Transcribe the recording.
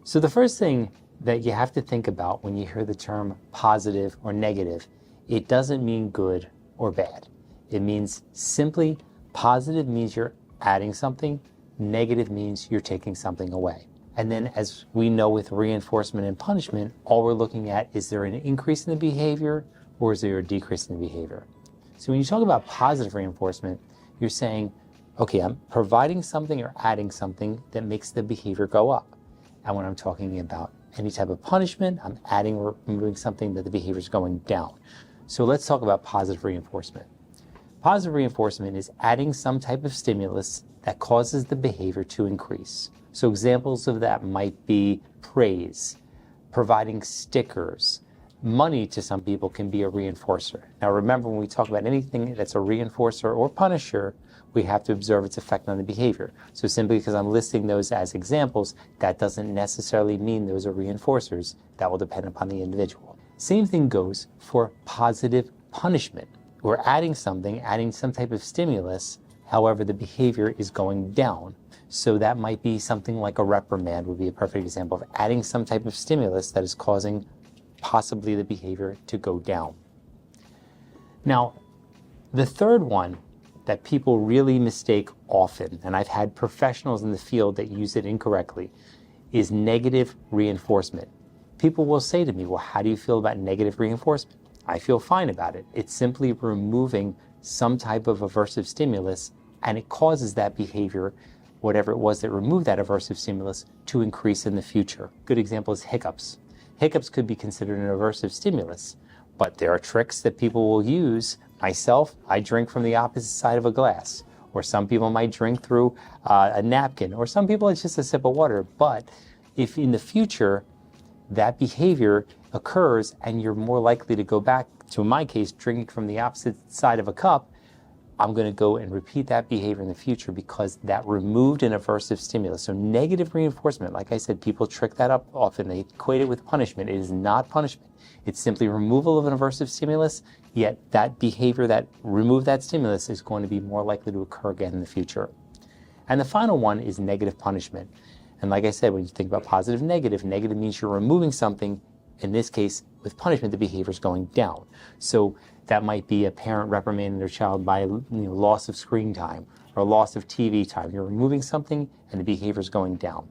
So the first thing that you have to think about when you hear the term positive or negative, it doesn't mean good or bad. It means simply positive means you're adding something, negative means you're taking something away. And then as we know with reinforcement and punishment, all we're looking at is there an increase in the behavior or is there a decrease in the behavior? So when you talk about positive reinforcement, you're saying, okay, I'm providing something or adding something that makes the behavior go up. And when I'm talking about any type of punishment, I'm adding or removing something that the behavior is going down. So let's talk about positive reinforcement. Positive reinforcement is adding some type of stimulus that causes the behavior to increase. So examples of that might be praise, providing stickers. Money to some people can be a reinforcer. Now remember, when we talk about anything that's a reinforcer or punisher, we have to observe its effect on the behavior. So simply because I'm listing those as examples, that doesn't necessarily mean those are reinforcers. That will depend upon the individual. Same thing goes for positive punishment. We're adding something, adding some type of stimulus, however the behavior is going down. So that might be something like a reprimand would be a perfect example of adding some type of stimulus that is causing possibly the behavior to go down. Now, the third one that people really mistake often, and I've had professionals in the field that use it incorrectly, is negative reinforcement. People will say to me, well, how do you feel about negative reinforcement? I feel fine about it. It's simply removing some type of aversive stimulus, and it causes that behavior, whatever it was that removed that aversive stimulus, to increase in the future. Good example is hiccups. Hiccups could be considered an aversive stimulus, but there are tricks that people will use. Myself, I drink from the opposite side of a glass, or some people might drink through a napkin, or some people it's just a sip of water. But if in the future that behavior occurs and you're more likely to go back to, in my case, drinking from the opposite side of a cup, I'm going to go and repeat that behavior in the future because that removed an aversive stimulus. So negative reinforcement, like I said, people trick that up often. They equate it with punishment. It is not punishment. It's simply removal of an aversive stimulus, yet that behavior that removed that stimulus is going to be more likely to occur again in the future. And the final one is negative punishment. And like I said, when you think about positive, negative means you're removing something. In this case, with punishment, the behavior is going down. So that might be a parent reprimanding their child by loss of screen time or loss of TV time. You're removing something and the behavior is going down.